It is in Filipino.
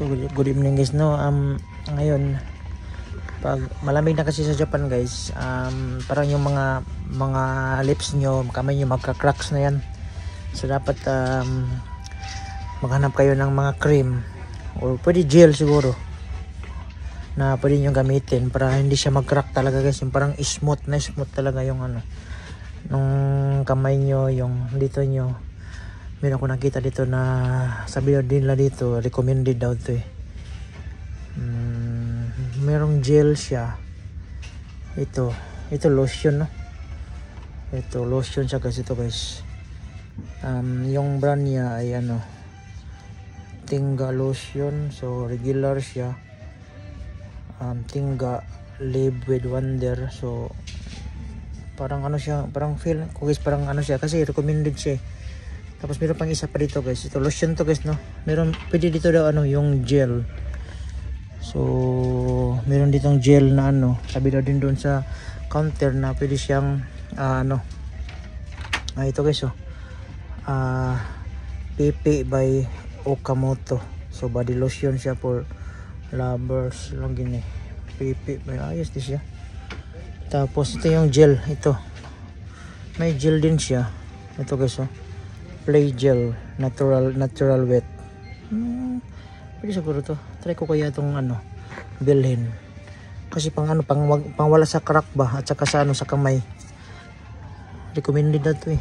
So good evening guys, no. Ngayon pag malamig na kasi sa Japan guys, parang yung mga lips nyo, kamay nyo magka-cracks na yan. So dapat maghanap kayo ng mga cream or pwede gel siguro na pwede nyo gamitin para hindi siya mag-crack talaga guys. Yung parang smooth talaga yung nung kamay nyo, yung dito nyo. Meron ako nakita dito na sabi din nila dito, recommended daw to eh. Merong gel siya. Ito lotion, no? Ito lotion siya guys, ito guys. Yung brand niya ay Tinga lotion. So regular siya. Tinga Live with Wonder. So parang siya, parang feel ko guys, parang siya kasi recommended siya. Tapos meron pang isa pa dito guys. Ito lotion to guys, no. Meron pwede dito daw yung gel. So meron ditong gel na sabi daw din doon sa counter na pwede siyang ito guys, PP by Okamoto. So body lotion siya for lovers lang gini. PP by ayos din siya. Tapos ito yung gel, ito. May gel din siya. Ito guys, Play gel, natural wet. Pwede siguro to. Try ko kaya itong bilhin. Kasi pang wala sa crack ba at saka sa sa kamay. Recommended na to eh.